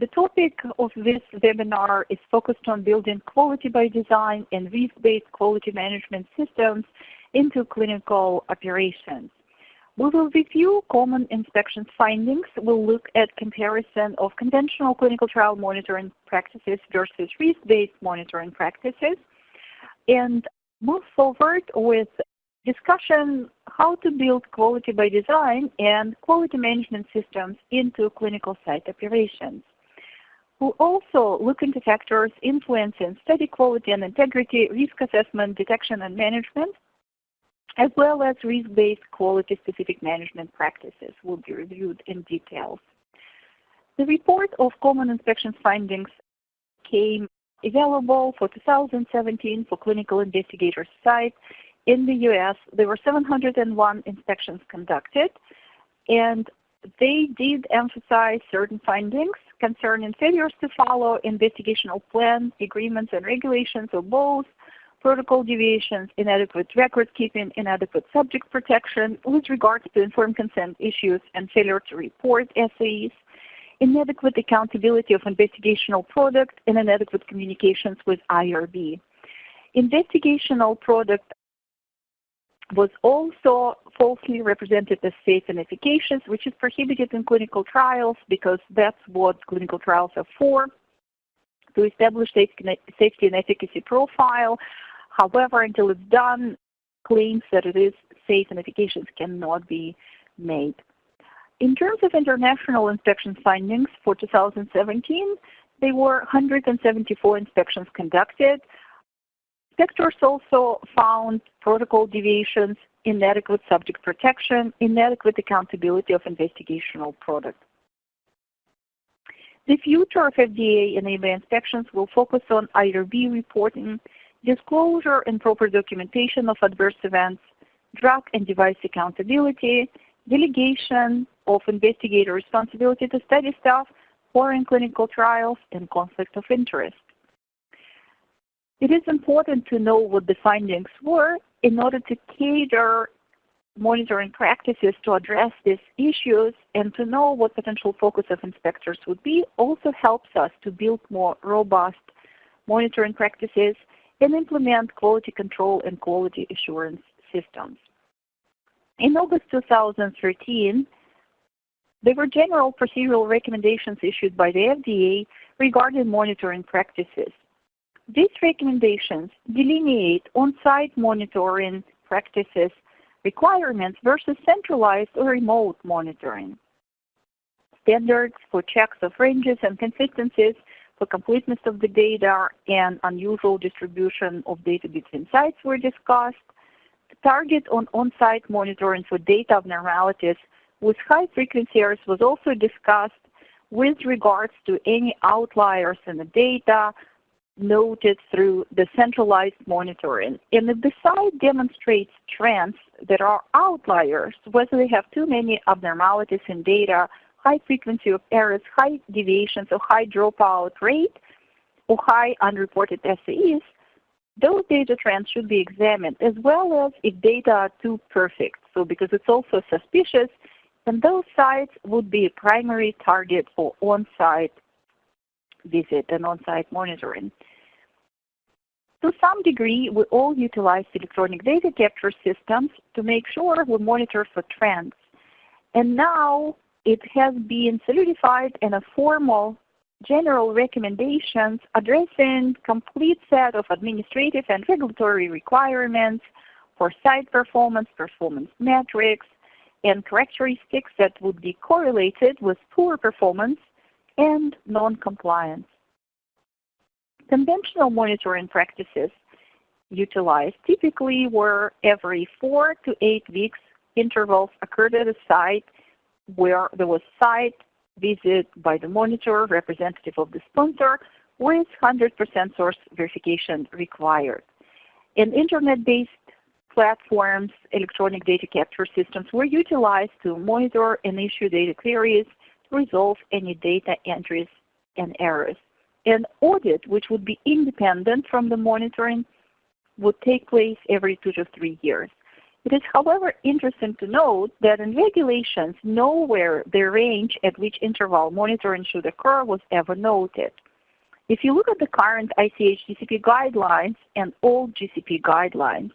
The topic of this webinar is focused on building quality by design and risk-based quality management systems into clinical operations. We will review common inspection findings. We'll look at comparison of conventional clinical trial monitoring practices versus risk-based monitoring practices, and move forward with discussion how to build quality by design and quality management systems into clinical site operations. We'll also look into factors influencing study quality and integrity, risk assessment, detection and management, as well as risk-based quality-specific management practices will be reviewed in detail. The report of common inspection findings came available for 2017 for clinical investigator sites. In the U.S., there were 701 inspections conducted, and they did emphasize certain findings concerning failures to follow investigational plan, agreements, and regulations of both, protocol deviations, inadequate record keeping, inadequate subject protection with regards to informed consent issues and failure to report SAEs, inadequate accountability of investigational product, and inadequate communications with IRB. Investigational product was also falsely represented as safe and efficacious, which is prohibited in clinical trials because that's what clinical trials are for, to establish safety and efficacy profile. However, until it's done, claims that it is safe and efficacious cannot be made. In terms of international inspection findings for 2017, there were 174 inspections conducted. Inspectors also found protocol deviations, inadequate subject protection, inadequate accountability of investigational product. The future of FDA and EMA inspections will focus on IRB reporting, disclosure and proper documentation of adverse events, drug and device accountability, delegation of investigator responsibility to study staff, foreign clinical trials, and conflict of interest. It is important to know what the findings were in order to cater monitoring practices to address these issues, and to know what potential focus of inspectors would be also helps us to build more robust monitoring practices and implement quality control and quality assurance systems. In August 2013, there were general procedural recommendations issued by the FDA regarding monitoring practices. These recommendations delineate on-site monitoring practices requirements versus centralized or remote monitoring. Standards for checks of ranges and consistencies, for completeness of the data, and unusual distribution of data between sites were discussed. The target on on-site monitoring for data abnormalities with high frequency errors was also discussed with regards to any outliers in the data noted through the centralized monitoring. And if the site demonstrates trends that are outliers, whether they have too many abnormalities in data, high frequency of errors, high deviations, or high dropout rate, or high unreported SAEs, those data trends should be examined, as well as if data are too perfect. So because it's also suspicious, then those sites would be a primary target for on-site visit and on-site monitoring. To some degree, we all utilize electronic data capture systems to make sure we monitor for trends. And now it has been solidified in a formal general recommendations addressing complete set of administrative and regulatory requirements for site performance, performance metrics, and characteristics that would be correlated with poor performance and non-compliance. Conventional monitoring practices utilized typically were every 4 to 8 weeks intervals occurred at a site where there was site visit by the monitor, representative of the sponsor, with 100% source verification required. And internet-based platforms, electronic data capture systems were utilized to monitor and issue data queries to resolve any data entries and errors. An audit, which would be independent from the monitoring, would take place every 2 to 3 years. It is, however, interesting to note that in regulations, nowhere the range at which interval monitoring should occur was ever noted. If you look at the current ICH GCP guidelines and old GCP guidelines,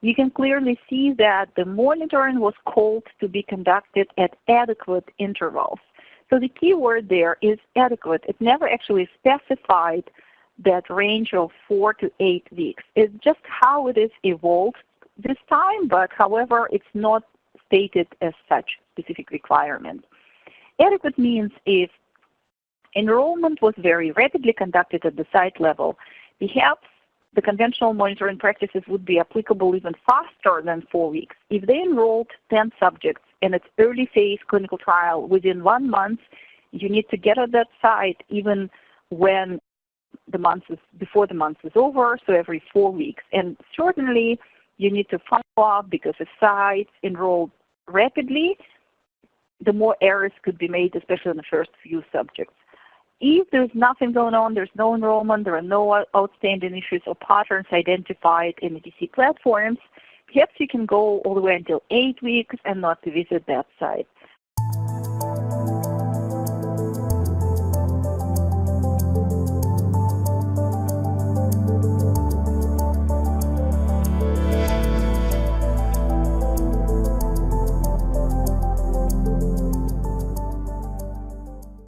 you can clearly see that the monitoring was called to be conducted at adequate intervals. So the key word there is adequate. It never actually specified that range of 4 to 8 weeks. It's just how it is evolved this time, but however, it's not stated as such specific requirement. Adequate means if enrollment was very rapidly conducted at the site level, perhaps the conventional monitoring practices would be applicable even faster than 4 weeks. If they enrolled 10 subjects in its early phase clinical trial within 1 month, you need to get at that site even when before the month is over, so every 4 weeks. And certainly you need to follow up because if sites enrolled rapidly, the more errors could be made, especially in the first few subjects. If there's nothing going on, there's no enrollment, there are no outstanding issues or patterns identified in the DC platforms, perhaps you can go all the way until 8 weeks and not to visit that site.